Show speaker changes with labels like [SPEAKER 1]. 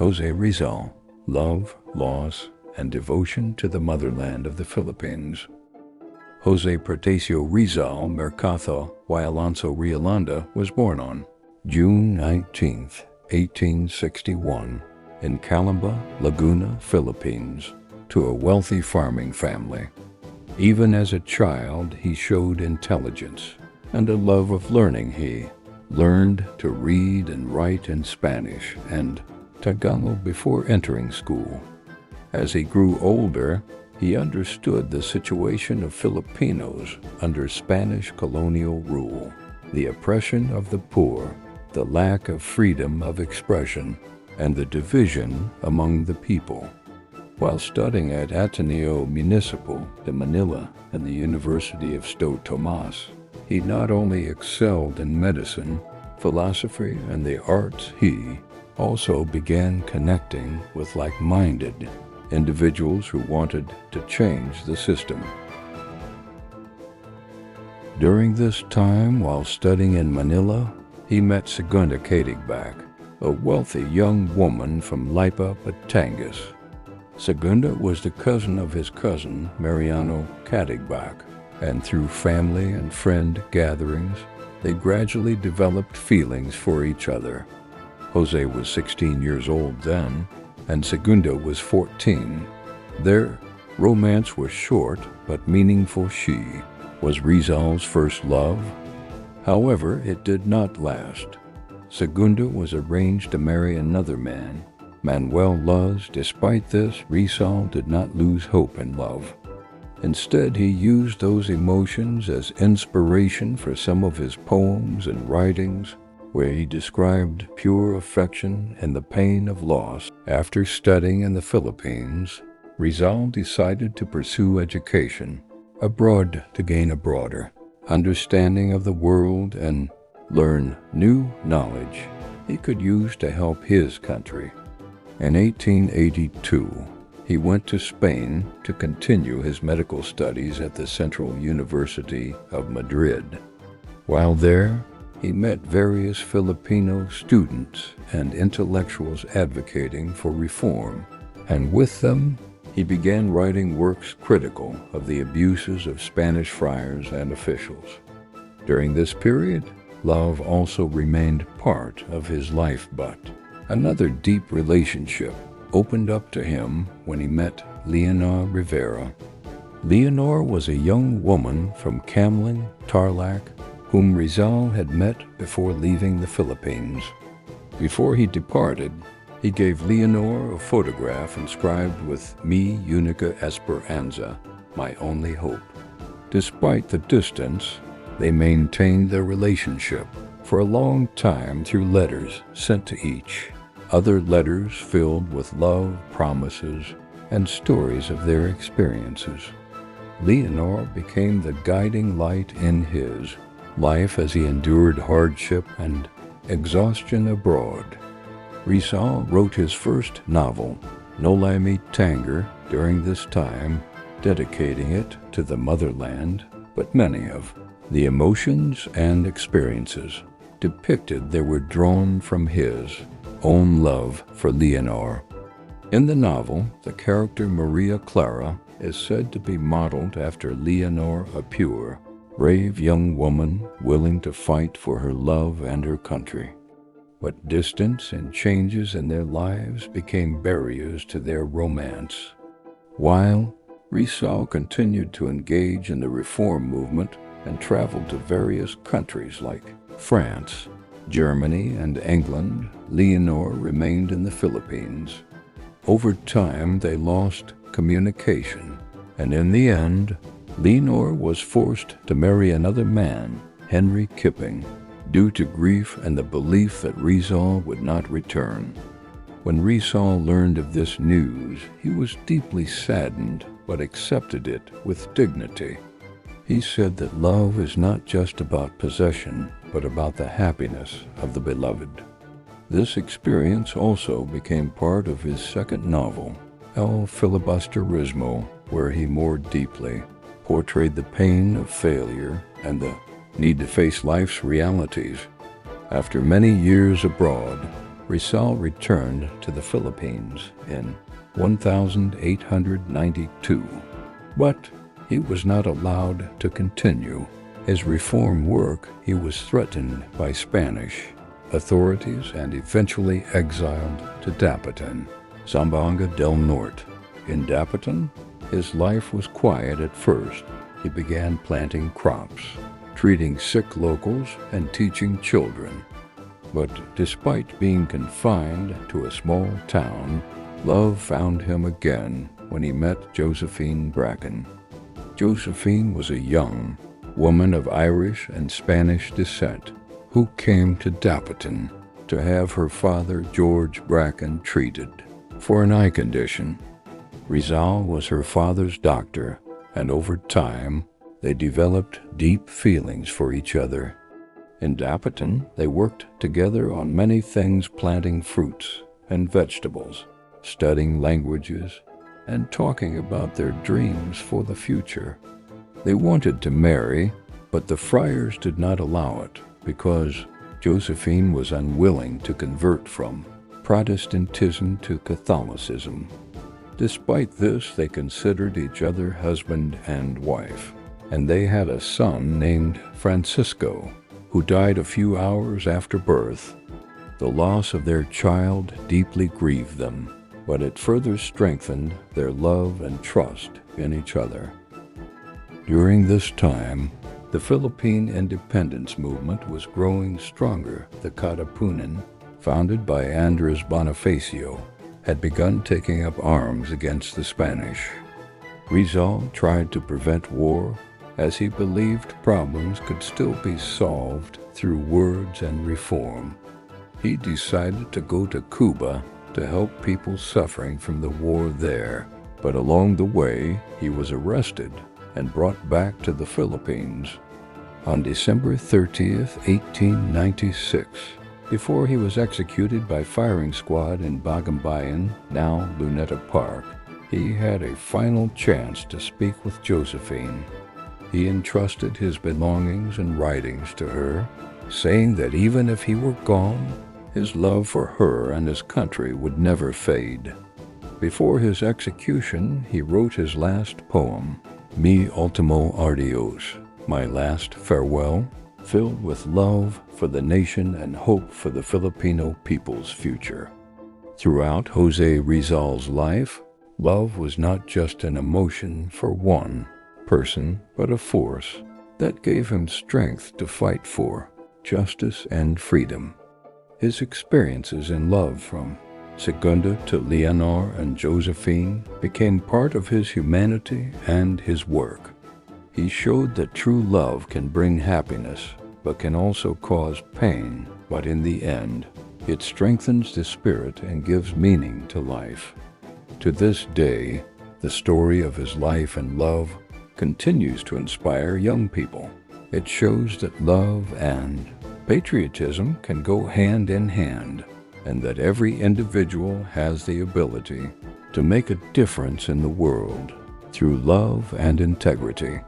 [SPEAKER 1] Jose Rizal, Love, Loss, and Devotion to the Motherland of the Philippines. Jose Protasio Rizal Mercado y Alonso Riolanda was born on June 19, 1861, in Calamba, Laguna, Philippines, to a wealthy farming family. Even as a child, he showed intelligence and a love of learning. He learned to read and write in Spanish and Tagalog before entering school. As he grew older, he understood the situation of Filipinos under Spanish colonial rule, the oppression of the poor, the lack of freedom of expression, and the division among the people. While studying at Ateneo Municipal de Manila and the University of Santo Tomas, he not only excelled in medicine, philosophy, and the arts, he also began connecting with like-minded individuals who wanted to change the system. During this time, while studying in Manila, he met Segunda Catigbac, a wealthy young woman from Lipa, Batangas. Segunda was the cousin of his cousin, Mariano Catigbac, and through family and friend gatherings, they gradually developed feelings for each other. Jose was 16 years old then, and Segunda was 14. Their romance was short but meaningful. She was Rizal's first love. However, it did not last. Segunda was arranged to marry another man, Manuel Luz. Despite this, Rizal did not lose hope in love. Instead, he used those emotions as inspiration for some of his poems and writings, where he described pure affection and the pain of loss. After studying in the Philippines, Rizal decided to pursue education abroad to gain a broader understanding of the world and learn new knowledge he could use to help his country. In 1882, he went to Spain to continue his medical studies at the Central University of Madrid. While there, he met various Filipino students and intellectuals advocating for reform, and with them, he began writing works critical of the abuses of Spanish friars and officials. During this period, love also remained part of his life, but another deep relationship opened up to him when he met Leonor Rivera. Leonor was a young woman from Camlin, Tarlac, whom Rizal had met before leaving the Philippines. Before he departed, he gave Leonor a photograph inscribed with "Mi Unica Esperanza," my only hope. Despite the distance, they maintained their relationship for a long time through letters sent to each. Other letters filled with love, promises, and stories of their experiences. Leonor became the guiding light in his life as he endured hardship and exhaustion abroad. Rizal wrote his first novel, Nolami Tanger, during this time, dedicating it to the motherland, but many of the emotions and experiences depicted there were drawn from his own love for Leonor. In the novel, the character Maria Clara is said to be modeled after Leonor, a pure, brave young woman willing to fight for her love and her country. But distance and changes in their lives became barriers to their romance. While Rizal continued to engage in the reform movement and traveled to various countries like France, Germany, and England, Leonor remained in the Philippines. Over time, they lost communication, and in the end, Leonor was forced to marry another man, Henry Kipping, due to grief and the belief that Rizal would not return. When Rizal learned of this news, he was deeply saddened, but accepted it with dignity. He said that love is not just about possession, but about the happiness of the beloved. This experience also became part of his second novel, El Filibusterismo, where he more deeply portrayed the pain of failure and the need to face life's realities. After many years abroad, Rizal returned to the Philippines in 1892, but he was not allowed to continue his reform work. He was threatened by Spanish authorities and eventually exiled to Dapitan, Zamboanga del Norte. In Dapitan, his life was quiet at first. He began planting crops, treating sick locals, and teaching children. But despite being confined to a small town, love found him again when he met Josephine Bracken. Josephine was a young woman of Irish and Spanish descent who came to Dapitan to have her father, George Bracken, treated for an eye condition. Rizal was her father's doctor, and over time, they developed deep feelings for each other. In Dapitan, they worked together on many things, planting fruits and vegetables, studying languages, and talking about their dreams for the future. They wanted to marry, but the friars did not allow it because Josephine was unwilling to convert from Protestantism to Catholicism. Despite this, they considered each other husband and wife, and they had a son named Francisco, who died a few hours after birth. The loss of their child deeply grieved them, but it further strengthened their love and trust in each other. During this time, the Philippine independence movement was growing stronger. The Katipunan, founded by Andres Bonifacio, had begun taking up arms against the Spanish. Rizal tried to prevent war, as he believed problems could still be solved through words and reform. He decided to go to Cuba to help people suffering from the war there, but along the way he was arrested and brought back to the Philippines. On December 30th, 1896, before he was executed by firing squad in Bagumbayan, now Luneta Park, he had a final chance to speak with Josephine. He entrusted his belongings and writings to her, saying that even if he were gone, his love for her and his country would never fade. Before his execution, he wrote his last poem, Mi Ultimo Adios, My Last Farewell, filled with love for the nation and hope for the Filipino people's future. Throughout Jose Rizal's life, love was not just an emotion for one person, but a force that gave him strength to fight for justice and freedom. His experiences in love, from Segunda to Leonor and Josephine, became part of his humanity and his work. He showed that true love can bring happiness, but can also cause pain. But in the end, it strengthens the spirit and gives meaning to life. To this day, the story of his life and love continues to inspire young people. It shows that love and patriotism can go hand in hand, and that every individual has the ability to make a difference in the world through love and integrity.